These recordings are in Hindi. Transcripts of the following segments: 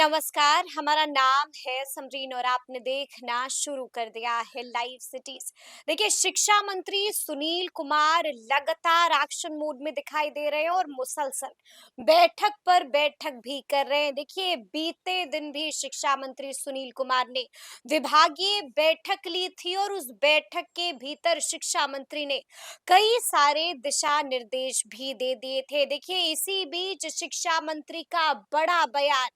नमस्कार, हमारा नाम है समरीन और आपने देखना शुरू कर दिया है लाइव सिटीज। देखिए, शिक्षा मंत्री सुनील कुमार लगातार एक्शन मोड में दिखाई दे रहे हैं और मुसलसल बैठक पर बैठक भी कर रहे हैं। देखिए, बीते दिन भी शिक्षा मंत्री सुनील कुमार ने विभागीय बैठक ली थी और उस बैठक के भीतर शिक्षा मंत्री ने कई सारे दिशा निर्देश भी दे दिए थे। देखिए, इसी बीच शिक्षा मंत्री का बड़ा बयान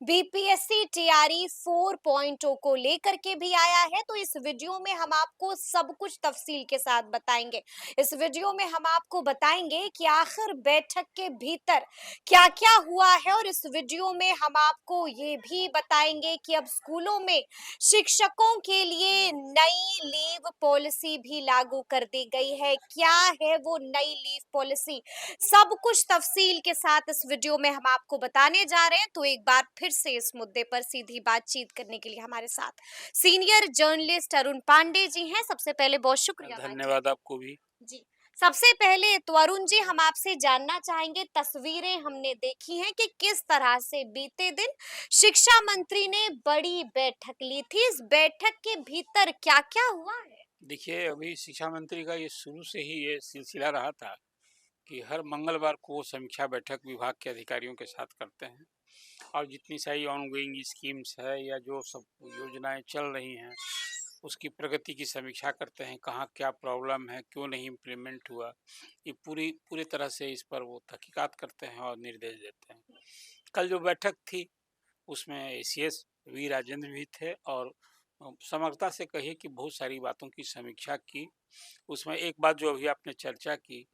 बीपीएससी टीआरई 4.0 को लेकर के भी आया है। तो इस वीडियो में हम आपको सब कुछ तफसील के साथ बताएंगे। इस वीडियो में हम आपको बताएंगे कि आखिर बैठक के भीतर क्या क्या हुआ है, और इस वीडियो में हम आपको ये भी बताएंगे कि अब स्कूलों में शिक्षकों के लिए नई लीव पॉलिसी भी लागू कर दी गई है। क्या है वो नई लीव पॉलिसी, सब कुछ तफसील के साथ इस वीडियो में हम आपको बताने जा रहे हैं। तो एक बार फिर से इस मुद्दे पर सीधी बातचीत करने के लिए हमारे साथ सीनियर जर्नलिस्ट अरुण पांडे जी हैं। सबसे पहले बहुत शुक्रिया बातचीत। धन्यवाद आपको भी। जी, सबसे पहले तो अरुण जी, हम आपसे जानना चाहेंगे, तस्वीरें हमने देखी हैं कि किस तरह से बीते दिन शिक्षा मंत्री ने बड़ी बैठक ली थी। इस बैठक के भीतर क्या क्या हुआ है? देखिए, अभी शिक्षा मंत्री का ये शुरू से ही ये सिलसिला रहा था कि हर मंगलवार को वो समीक्षा बैठक विभाग के अधिकारियों के साथ करते हैं और जितनी सारी ऑनगोइंग स्कीम्स है या जो सब योजनाएं चल रही हैं उसकी प्रगति की समीक्षा करते हैं, कहाँ क्या प्रॉब्लम है, क्यों नहीं इम्प्लीमेंट हुआ। ये पूरी तरह से इस पर वो तहकीकात करते हैं और निर्देश देते हैं। कल जो बैठक थी उसमें एसीएस वी राजेंद्र भी थे और समग्रता से कहिए कि बहुत सारी बातों की समीक्षा की। उसमें एक बात जो अभी आपने चर्चा की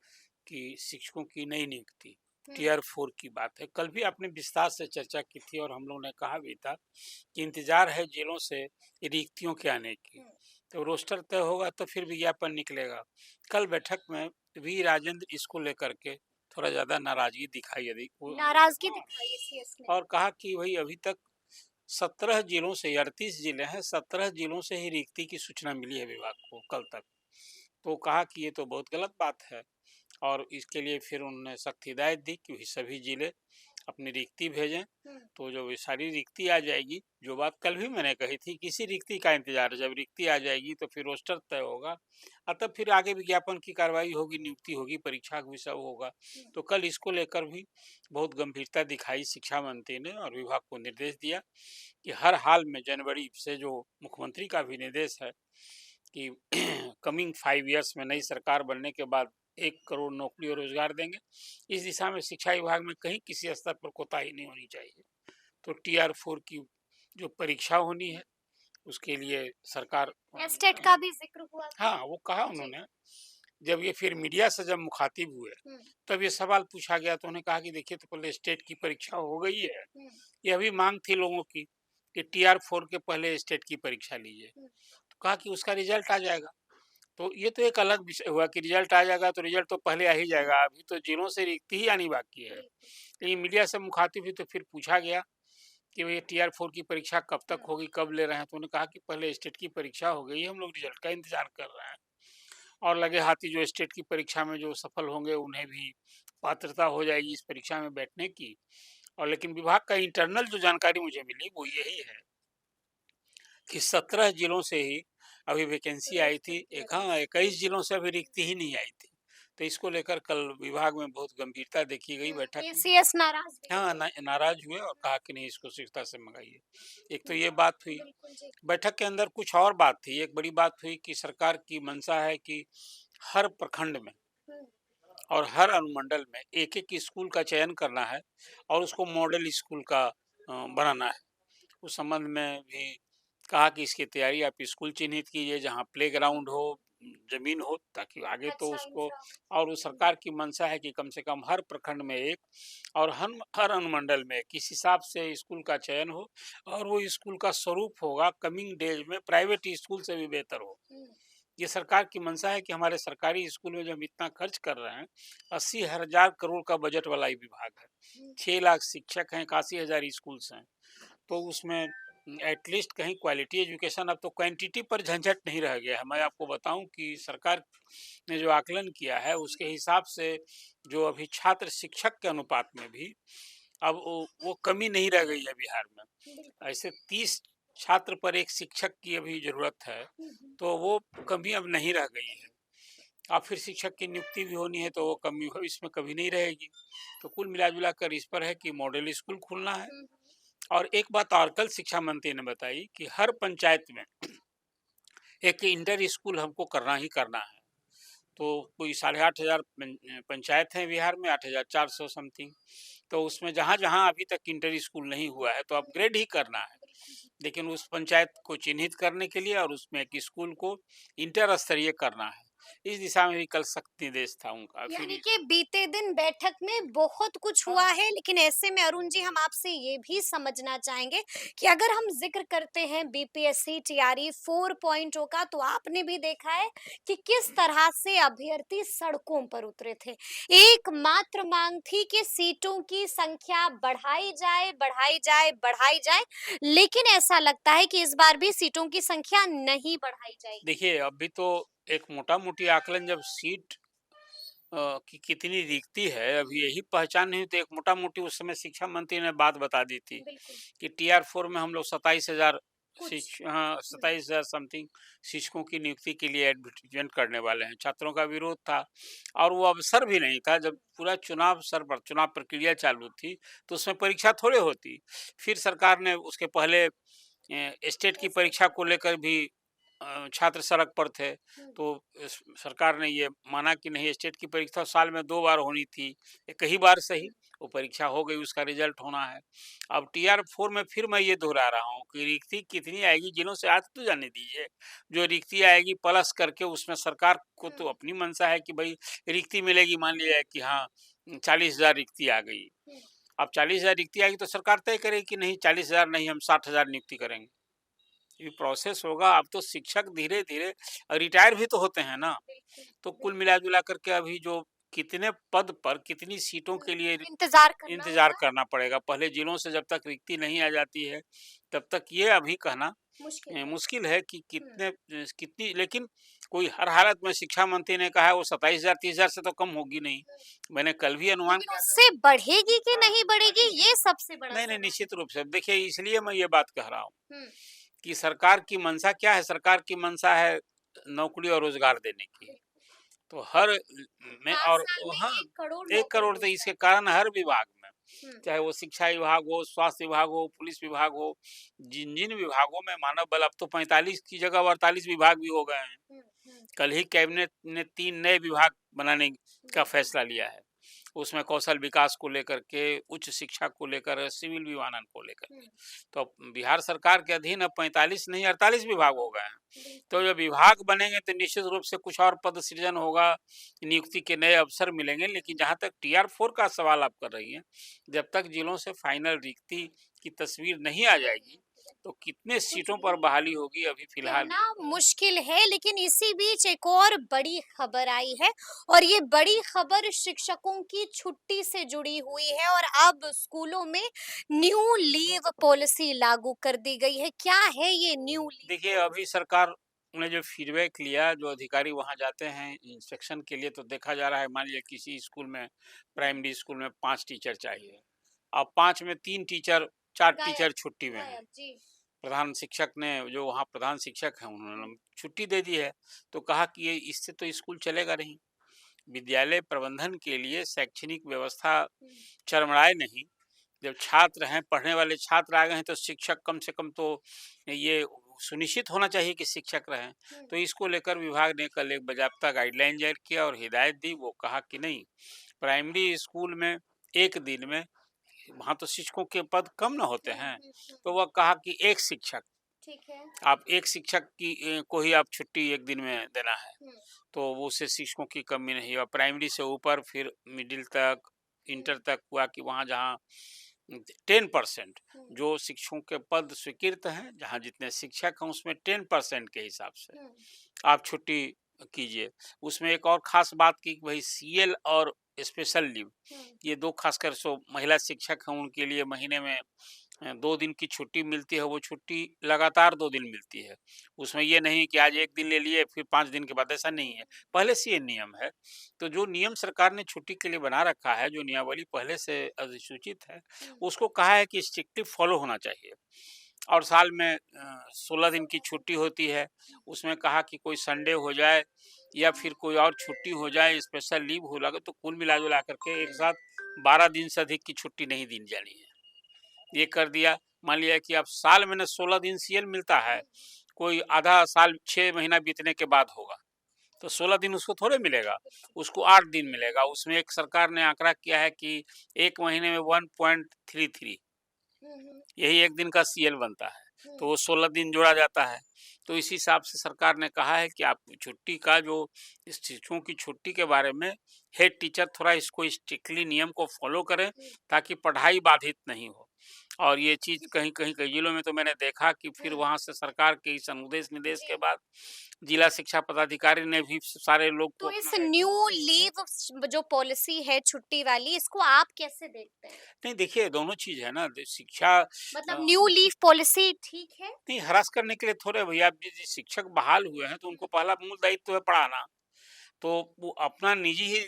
कि शिक्षकों की नई नियुक्ति टीयर 4 की बात है, कल भी आपने विस्तार से चर्चा की थी और हम लोगों ने कहा भी था कि इंतजार है जिलों से रिक्तियों के आने की, तो रोस्टर तय होगा तो फिर विज्ञापन निकलेगा। कल बैठक में वी राजेंद्र इसको लेकर के थोड़ा ज्यादा नाराजगी दिखाई यदि वो। नाराजगी हाँ, दिखाई सीएस ने। और कहा कि वही अभी तक 17 जिलों से 38 जिले हैं, 17 जिलों से ही रिक्ति की सूचना मिली है विभाग को कल तक। तो कहा कि ये तो बहुत गलत बात है और इसके लिए फिर उन्होंने सख्त हिदायत दी कि सभी जिले अपनी रिक्ति भेजें। तो जब ये सारी रिक्ति आ जाएगी, जो बात कल भी मैंने कही थी, किसी रिक्ति का इंतजार है, जब रिक्ति आ जाएगी तो फिर रोस्टर तय होगा और तब फिर आगे विज्ञापन की कार्रवाई होगी, नियुक्ति होगी, परीक्षा भी सब होगा। तो कल इसको लेकर भी बहुत गंभीरता दिखाई शिक्षा मंत्री ने और विभाग को निर्देश दिया कि हर हाल में जनवरी से, जो मुख्यमंत्री का भी निर्देश है कि कमिंग 5 ईयर्स में नई सरकार बनने के बाद 1 करोड़ नौकरी और रोजगार देंगे। इस दिशा में शिक्षा विभाग में कहीं किसी स्तर पर कोताही नहीं होनी चाहिए। तो TR4 की जो परीक्षा होनी है उसके लिए सरकार। एस्टेट का भी जिक्र हुआ था। हाँ, वो कहा उन्होंने। जब ये फिर मीडिया से जब मुखातिब हुए तब ये सवाल पूछा गया तो उन्होंने कहा कि देखिए, तो पहले स्टेट की परीक्षा हो गई है, ये अभी मांग थी लोगों की कि TR4 के पहले स्टेट की परीक्षा लीजिए। तो कहा कि उसका रिजल्ट आ जाएगा। तो ये तो एक अलग विषय हुआ कि रिजल्ट आ जाएगा, तो रिजल्ट तो पहले आ ही जाएगा, अभी तो जिलों से रिक्ति ही आनी बाकी है। लेकिन मीडिया से मुखातिब हुई तो फिर पूछा गया कि ये TR4 की परीक्षा कब तक होगी, कब ले रहे हैं, तो उन्होंने कहा कि पहले स्टेट की परीक्षा हो गई है, हम लोग रिजल्ट का इंतजार कर रहे हैं। और लगे हाथी जो स्टेट की परीक्षा में जो सफल होंगे उन्हें भी पात्रता हो जाएगी इस परीक्षा में बैठने की। और लेकिन विभाग का इंटरनल जो जानकारी मुझे मिली वो यही है कि 17 जिलों से ही अभी वैकेंसी आई थी, एक, हाँ, 21 जिलों से अभी रिक्ति ही नहीं आई थी। तो इसको लेकर कल विभाग में बहुत गंभीरता देखी गई बैठक में। सीएस नाराज भी हाँ, हुए। नाराज हुए और कहा कि नहीं, इसको शीघ्रता से मंगाइए। एक तो ये बात हुई। बिल्कुल जी। बैठक के अंदर कुछ और बात थी। एक बड़ी बात हुई कि सरकार की मंशा है कि हर प्रखंड में और हर अनुमंडल में एक-एक स्कूल का चयन करना है और उसको मॉडल स्कूल का बनाना है। उस संबंध में भी कहा कि इसकी तैयारी आप स्कूल चिन्हित कीजिए जहाँ प्लेग्राउंड हो, ज़मीन हो, ताकि आगे तो अच्छा उसको। इंफ्रा। और वो सरकार की मंशा है कि कम से कम हर प्रखंड में एक और हर अनुमंडल में किस हिसाब से स्कूल का चयन हो और वो स्कूल का स्वरूप होगा कमिंग डेज में प्राइवेट स्कूल से भी बेहतर हो। ये सरकार की मंशा है कि हमारे सरकारी स्कूल में जो हम इतना खर्च कर रहे हैं, 80,000 करोड़ का बजट वाला ये विभाग है, 6 लाख शिक्षक हैं, 81,000 स्कूल्स हैं। तो उसमें एटलीस्ट कहीं क्वालिटी एजुकेशन, अब तो क्वांटिटी पर झंझट नहीं रह गया है। मैं आपको बताऊं कि सरकार ने जो आकलन किया है उसके हिसाब से जो अभी छात्र शिक्षक के अनुपात में भी अब वो कमी नहीं रह गई है बिहार में। बिल्कुल। ऐसे 30 छात्र पर एक शिक्षक की अभी ज़रूरत है, तो वो कमी अब नहीं रह गई है। अब फिर शिक्षक की नियुक्ति भी होनी है, तो वो कमी हो इसमें कभी नहीं रहेगी। तो कुल मिला-जुला कर इस पर है कि मॉडल स्कूल खोलना है। और एक बात और कल शिक्षा मंत्री ने बताई कि हर पंचायत में एक इंटर स्कूल हमको करना ही करना है। तो कोई 8,500 पंचायत हैं बिहार में, 8,400 समथिंग। तो उसमें जहाँ-जहाँ अभी तक इंटर स्कूल नहीं हुआ है, तो अपग्रेड ही करना है। लेकिन उस पंचायत को चिन्हित करने के लिए और उसमें एक स्कूल को इंटर स्तरीय करना है। इस दिशा में भी कल सख्त निर्देश था उनका। फिर यानी कि बीते दिन बैठक में बहुत कुछ हुआ हाँ, है, लेकिन ऐसे में अरुण जी हम आपसे ये भी समझना चाहेंगे कि अगर हम जिक्र करते हैं बीपीएससी टीआरई 4.0 का, तो आपने भी देखा है कि किस तरह से अभ्यर्थी सड़कों पर उतरे थे। एकमात्र मांग थी कि सीटों की संख्या बढ़ाई जाए, बढ़ाई जाए, बढ़ाई जाए, लेकिन ऐसा लगता है कि इस बार भी सीटों की संख्या नहीं बढ़ाई जाएगी। देखिए अभी तो एक मोटा-मोटी आकलन जब सीट कि कितनी रिक्ति है, अभी यही पहचान नहीं हुई, तो एक मोटा-मोटी उस समय शिक्षा मंत्री ने बात बता दी थी बिल्कुल। कि टीआर 4 में हम लोग 27,000 कुछ। हाँ, हम्म। 27,000 समथिंग शिक्षकों की नियुक्ति के लिए एडवर्टाइजमेंट करने वाले हैं। छात्रों का विरोध था और वो अवसर भी नहीं था। जब पूरा चुनाव प्रक्रिया चालू थी, तो उसमें परीक्षा थोड़े होती। फिर सरकार ने उसके पहले स्टेट की ऐसे। परीक्षा को लेकर भी छात्र सड़क पर थे। हम्म। तो सरकार ने ये माना कि नहीं, स्टेट की परीक्षा साल में 2 बार होनी थी, एक ही बार सही, वो परीक्षा हो गई, उसका रिजल्ट होना है। अब टीआर 4 में फिर मैं ये दोहरा रहा हूँ कि रिक्ति कितनी आएगी, जिलों से आज तो जाने दीजिए। जो रिक्ति आएगी प्लस करके उसमें सरकार को तो हम्म। अपनी मंशा है कि भाई रिक्ति मिलेगी, मान लिया कि हाँ 40,000 रिक्ति आ गई। हम्म। अब 40,000 रिक्ति आएगी तो सरकार तय करेगी कि नहीं 40,000 नहीं, हम 60,000 नियुक्ति करेंगे। ये प्रोसेस होगा। अब तो शिक्षक धीरे-धीरे रिटायर भी तो होते हैं ना। बिल्कुल। तो कुल बिल्कुल। मिला-जुला करके अभी जो कितने पद पर कितनी सीटों के लिए इंतजार करना इंतज़ार होगा। करना पड़ेगा। पहले जिलों से जब तक रिक्ति नहीं आ जाती है, तब तक ये अभी कहना मुश्किल है। मुश्किल है कि हम्म। कितनी, लेकिन कोई हर हालत में शिक्षा मंत्री ने कहा है वो 27,000 30,000 से तो कम होगी नहीं। मैंने कल भी अनुमान लेकिन किया था। उससे बढ़ेगी कि हाँ, नहीं बढ़ेगी, ये सबसे बड़ा नहीं, नहीं, सवाल है। निश्चित रूप से। देखिए इसलिए मैं ये बात कह रहा हूँ हम्म। कि सरकार की मंशा क्या है? सरकार की मंशा है नौकरी और रोज़गार देने की। बिल्कुल। तो हर में 5 और साल में हाँ, 1 करोड़ 1 नौकरी करोड़ तो रोजगार। इसके कारण हर विभाग में, हम्म। चाहे वो शिक्षा विभाग हो, स्वास्थ्य विभाग हो, पुलिस विभाग हो, जिन-जिन विभागों में मानव बल, अब तो 45 की जगह 48 विभाग भी हो गए हैं। हम्म। कल ही कैबिनेट ने 3 नए विभाग बनाने का बिल्कुल। फैसला लिया है। उसमें कौशल विकास को लेकर के, उच्च शिक्षा को लेकर, सिविल विमानन को लेकर के। हम्म। तो अब बिहार सरकार के अधीन अब 45 नहीं 48 विभाग हो गए हैं। तो बिल्कुल। जब विभाग बनेंगे तो निश्चित रूप से कुछ और पद सृजन होगा, नियुक्ति के नए अवसर मिलेंगे। लेकिन जहाँ तक टीआर 4 का सवाल आप कर रही हैं, जब तक जिलों से फाइनल रिक्ति की तस्वीर नहीं आ जाएगी, तो कितने कुछ सीटों पर भी बहाली होगी अभी फिलहाल। कहना मुश्किल है, लेकिन इसी बीच एक और बड़ी खबर आई है, और ये बड़ी खबर शिक्षकों की छुट्टी से जुड़ी हुई है, और अब स्कूलों में न्यू लीव पॉलिसी लागू कर दी गई है। क्या है ये न्यू लीव देखिए, अभी पॉलिसी? सरकार ने जो फीडबैक लिया, जो अधिकारी वहाँ जाते हैं इंस्पेक्शन के लिए, तो देखा जा रहा है, मान लीजिए किसी स्कूल में, प्राइमरी स्कूल में 5 टीचर चाहिए। अब 5 में 3 टीचर, 4 गायब। टीचर छुट्टी में हैं। गायब जी। प्रधान शिक्षक ने, जो वहाँ प्रधान शिक्षक हैं, उन्होंने छुट्टी दे दी है। तो कहा कि ये इससे तो स्कूल चलेगा नहीं। विद्यालय प्रबंधन के लिए शैक्षणिक व्यवस्था चरमराए नहीं। जब छात्र हैं, पढ़ने वाले छात्र आ गए हैं, तो शिक्षक कम से कम तो ये सुनिश्चित होना चाहिए कि शिक्षक रहें। तो इसको लेकर विभाग ने कल एक बाज़ाब्ता गाइडलाइन जारी किया और हिदायत दी। वो कहा कि नहीं, प्राइमरी स्कूल में 1 दिन में, वहाँ तो शिक्षकों के पद कम ना होते हैं, तो वह कहा कि 1 शिक्षक, ठीक है। आप 1 शिक्षक की को ही आप छुट्टी 1 दिन में देना है। तो वो उससे शिक्षकों की कमी नहीं। और प्राइमरी से ऊपर फिर मिडिल तक, इंटर तक हुआ कि वहाँ जहाँ 10% जो शिक्षकों के पद स्वीकृत हैं, जहाँ जितने शिक्षक हैं उसमें 10% के हिसाब से आप छुट्टी कीजिए। उसमें एक और ख़ास बात की कि भई सीएल और स्पेशल लीव, ये 2 ख़ासकर सो महिला शिक्षक हैं उनके लिए महीने में 2 दिन की छुट्टी मिलती है, वो छुट्टी लगातार 2 दिन मिलती है। उसमें ये नहीं कि आज 1 दिन ले लिए फिर 5 दिन के बाद, ऐसा नहीं है। पहले से ये नियम है। तो जो नियम सरकार ने छुट्टी के लिए बना रखा है, जो नियमावली पहले से अधिसूचित है, उसको कहा है कि स्ट्रिक्टली फॉलो होना चाहिए। और साल में 16 दिन की छुट्टी होती है। उसमें कहा कि कोई संडे हो जाए या फिर कोई और छुट्टी हो जाए, स्पेशल लीव हो लगे, तो कुल मिला-जुला करके एक साथ 12 दिन से अधिक की छुट्टी नहीं दी जानी है। ये कर दिया। मान लिया कि अब साल में ना 16 दिन सीएल मिलता है, कोई आधा साल 6 महीना बीतने के बाद होगा, तो 16 दिन उसको थोड़े मिलेगा, उसको 8 दिन मिलेगा। उसमें एक सरकार ने आंकड़ा किया है कि 1 महीने में 1.33 यही 1 दिन का सीएल बनता है, तो वो 16 दिन जोड़ा जाता है। तो इस हिसाब से सरकार ने कहा है कि आप छुट्टी का जो इस शिक्षकों की छुट्टी के बारे में हेड टीचर थोड़ा इसको स्ट्रिक्टली नियम को फॉलो करें, ताकि पढ़ाई बाधित नहीं हो। और ये चीज़ कहीं-कहीं कई जिलों में तो मैंने देखा कि फिर वहाँ से सरकार के इस अनुदेश निर्देश के बाद जिला शिक्षा पदाधिकारी ने भी सारे लोग को तो इस अपना न्यू लीव जो पॉलिसी है छुट्टी वाली, इसको आप कैसे देखते हैं? नहीं देखिए दोनों चीज़ है ना, शिक्षा मतलब न्यू लीव पॉलिसी ठीक है? नहीं हरास करने के लिए थोड़े भैया, अब यदि शिक्षक बहाल हुए हैं तो उनको पहला मूल दायित्व है पढ़ाना। तो वो अपना निजी ही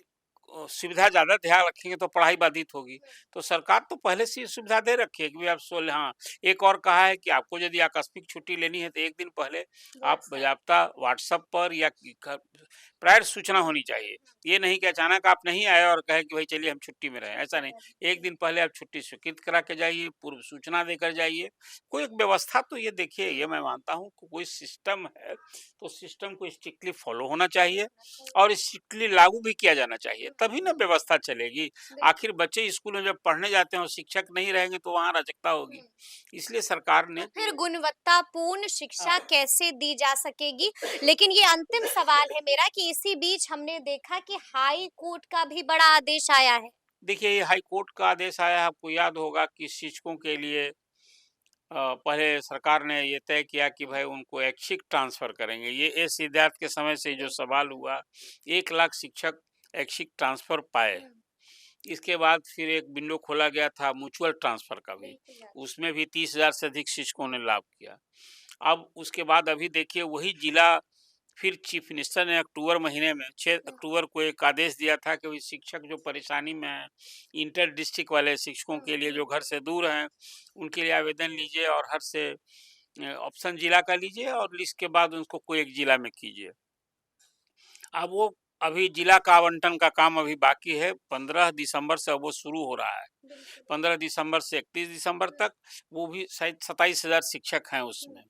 सुविधा ज़्यादा ध्यान रखेंगे तो पढ़ाई बाधित होगी। तो सरकार तो पहले से ही सुविधा दे रखी है कि भई आप हाँ, एक और कहा है कि आपको यदि आकस्मिक छुट्टी लेनी है तो 1 दिन पहले आप बाज़ाब्ता व्हाट्सएप पर या घर प्रायर सूचना होनी चाहिए। ये नहीं कि अचानक आप नहीं आए और कहे कि भई चलिए हम छुट्टी में रहें, ऐसा नहीं। 1 दिन पहले आप छुट्टी स्वीकृत करा के जाइए, पूर्व सूचना देकर जाइए। कोई एक व्यवस्था तो ये देखिए, ये मैं मानता हूँ कि कोई सिस्टम है, तो सिस्टम को स्ट्रिक्टली फॉलो होना चाहिए और स्ट्रिक्टली लागू भी किया जाना चाहिए, तभी ना व्यवस्था चलेगी। आखिर बच्चे स्कूल में जब पढ़ने जाते हैं और शिक्षक नहीं रहेंगे तो वहाँ अराजकता होगी। इसलिए सरकार तो ने फिर गुणवत्तापूर्ण शिक्षा हाँ, कैसे दी जा सकेगी? लेकिन ये अंतिम सवाल है मेरा कि इसी बीच हमने देखा कि हाई कोर्ट का भी बड़ा आदेश आया है। देखिए ये हाई कोर्ट का आदेश आया है, आपको याद होगा कि शिक्षकों के लिए पहले सरकार ने ये तय किया कि भाई उनको ऐच्छिक ट्रांसफ़र करेंगे। ये सिद्धार्थ के समय से जो सवाल हुआ, 1 लाख शिक्षक ऐच्छिक ट्रांसफ़र पाए। इसके बाद फिर एक विंडो खोला गया था म्यूचुअल ट्रांसफ़र का भी, उसमें भी 30,000 से अधिक शिक्षकों ने लाभ किया। अब उसके बाद अभी देखिए वही जिला फिर चीफ मिनिस्टर ने अक्टूबर महीने में 6 अक्टूबर को एक आदेश दिया था कि वही शिक्षक जो परेशानी में हैं, इंटर डिस्ट्रिक्ट वाले शिक्षकों के लिए जो घर से दूर हैं, उनके लिए आवेदन लीजिए और हर से ऑप्शन जिला का लीजिए और लिस्ट के बाद उसको कोई एक जिला में कीजिए। अब वो अभी जिला का आवंटन का काम अभी बाकी है, 15 दिसंबर से अब वो शुरू हो रहा है। 15 दिसंबर से 31 दिसंबर तक, वो भी शायद 27,000 शिक्षक हैं उसमें।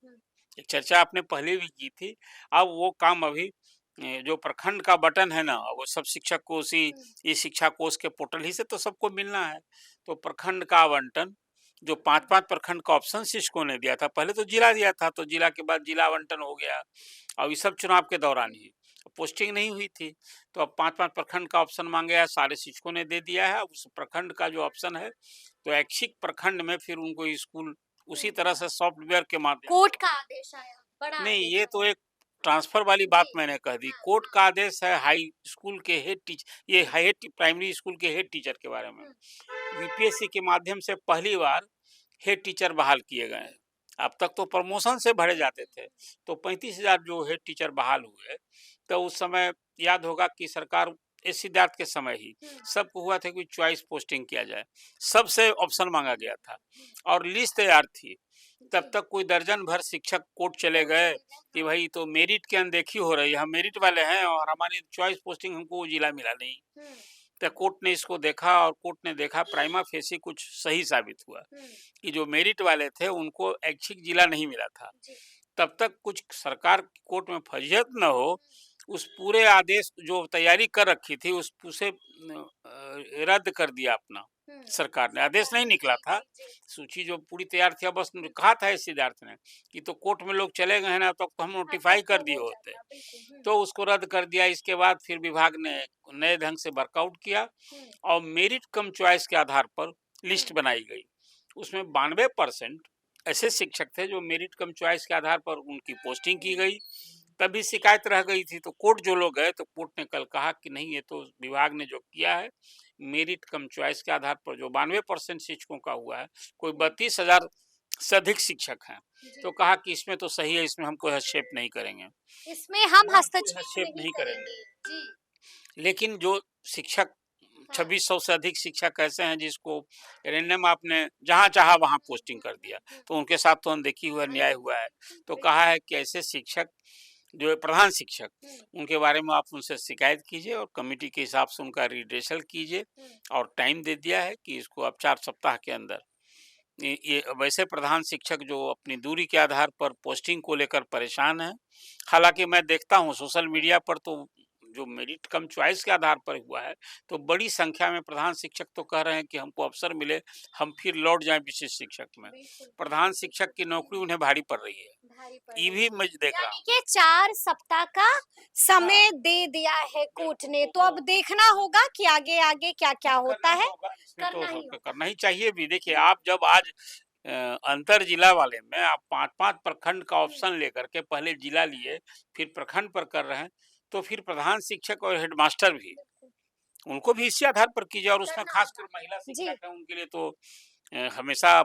एक चर्चा आपने पहले भी की थी। अब वो काम अभी जो प्रखंड का बटन है ना, वो सब शिक्षक को उसी ई शिक्षा कोष के पोर्टल ही से तो सबको मिलना है। तो प्रखंड का आवंटन, जो 5-5 प्रखंड का ऑप्शन शिक्षकों ने दिया था, पहले तो जिला दिया था, तो जिला के बाद जिला आवंटन हो गया। अब ये सब चुनाव के दौरान ही, पोस्टिंग नहीं हुई थी, तो अब 5-5 प्रखंड का ऑप्शन माँगा है, सारे शिक्षकों ने दे दिया है। अब उस प्रखंड का जो ऑप्शन है, तो ऐच्छिक प्रखंड में फिर उनको स्कूल उसी तरह से सॉफ्टवेयर के माध्यम कोर्ट से का आदेश आया, बड़ा नहीं, आदेश ये तो आया। एक ट्रांसफ़र वाली बात जी, मैंने कह दी। हाँ, कोर्ट हाँ। का आदेश है हाई स्कूल के हेड ये हेड प्राइमरी स्कूल के हेड टीचर के बारे में। यूपीएससी के माध्यम से पहली बार हेड टीचर बहाल किए गए हैं। अब तक तो प्रमोशन से भरे जाते थे। तो 35,000 जो हेड टीचर बहाल हुए, तो उस समय याद होगा कि सरकार एस सिद्धार्थ के समय ही सबको हुआ था कि चॉइस पोस्टिंग किया जाए। सबसे ऑप्शन माँगा गया था और लिस्ट तैयार थी। तब तक कोई दर्जन भर शिक्षक कोर्ट चले गए कि भाई तो मेरिट की अनदेखी हो रही है, हम मेरिट वाले हैं और हमारी चॉइस पोस्टिंग हमको वो जिला मिला नहीं। तो कोर्ट ने इसको देखा और कोर्ट ने देखा प्राइमा फेसी कुछ सही साबित हुआ कि जो मेरिट वाले थे उनको ऐच्छिक जिला नहीं मिला था। तब तक कुछ सरकार की कोर्ट में फर्जियत न हो, उस पूरे आदेश जो तैयारी कर रखी थी उसे रद्द कर दिया अपना सरकार ने। आदेश नहीं निकला था, सूची जो पूरी तैयार थी, अब बस कहा था इस सिद्धार्थ ने कि तो कोर्ट में लोग चले गए हैं ना, तब तो हम नोटिफाई कर दिए होते। तो उसको रद्द कर दिया। इसके बाद फिर विभाग ने नए ढंग से वर्कआउट किया और मेरिट कम चॉइस के आधार पर लिस्ट बनाई गई। उसमें 92% ऐसे शिक्षक थे जो मेरिट कम चॉइस के आधार पर उनकी पोस्टिंग की गई। तभी शिकायत रह गई थी, तो कोर्ट जो लोग गए तो कोर्ट ने कल कहा कि नहीं, ये तो विभाग ने जो किया है मेरिट कम चॉइस के आधार पर जो 92% शिक्षकों का हुआ है, कोई 32,000 से अधिक शिक्षक हैं। तो कहा कि इसमें तो सही है, इसमें हम कोई हस्तक्षेप नहीं करेंगे। इसमें हम कोई हस्तक्षेप हस्तक्षेप नहीं नहीं करेंगे। करेंगे। जी। लेकिन जो शिक्षक हाँ। 2600 से अधिक शिक्षक ऐसे हैं जिसको रैंडम आपने जहाँ चाहा वहाँ पोस्टिंग कर दिया, तो उनके साथ तो अनदेखी हुआ, अन्याय हुआ है। तो कहा है कि ऐसे शिक्षक जो है प्रधान शिक्षक, उनके बारे में आप उनसे शिकायत कीजिए और कमेटी के हिसाब से उनका रिड्रेसल कीजिए और टाइम दे दिया है कि इसको अब 4 सप्ताह के अंदर ये वैसे प्रधान शिक्षक जो अपनी दूरी के आधार पर पोस्टिंग को लेकर परेशान हैं। हालाँकि मैं देखता हूँ सोशल मीडिया पर तो जो मेरिट कम चॉइस के आधार पर हुआ है, तो बड़ी संख्या में प्रधान शिक्षक तो कह रहे हैं कि हमको अवसर मिले, हम फिर लौट जाएँ विशेष शिक्षक में। प्रधान शिक्षक की नौकरी उन्हें भारी पड़ रही है। ये भी मैं देख रहा हूँ। यानी कि 4 सप्ताह का समय हाँ। दे दिया है कोर्ट ने, तो अब देखना होगा कि आगे-आगे क्या-क्या होता है। इसमें तो करना ही होगा। करना ही चाहिए भी। देखिए आप जब आज अंतर जिला वाले में आप 5-5 प्रखंड का ऑप्शन लेकर के पहले जिला लिए, फिर प्रखंड पर कर रहे हैं, तो फिर प्रधान शिक्षक और हेडमास्टर भी, उनको भी इसी आधार पर कीजिए और उसमें करना खासकर होगा। महिला जी। शिक्षक है उनके लिए तो हमेशा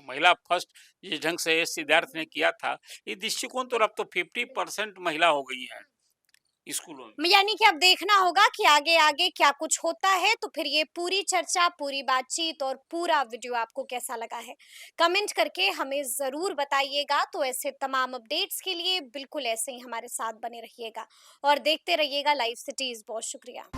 महिला फर्स्ट जिस ढंग से एस सिद्धार्थ ने किया था, ये दृष्टिकोण तो अब तो 50% महिला हो गई हैं स्कूलों में। यानी कि अब देखना होगा कि आगे-आगे क्या कुछ होता है, तो फिर ये पूरी चर्चा, पूरी बातचीत और पूरा वीडियो आपको कैसा लगा है? कमेंट करके हमें ज़रूर बताइएगा। तो ऐसे तमाम अपडेट्स के लिए बिल्कुल ऐसे ही हमारे साथ बने रहिएगा और देखते रहिएगा लाइव सिटीज़। बहुत शुक्रिया।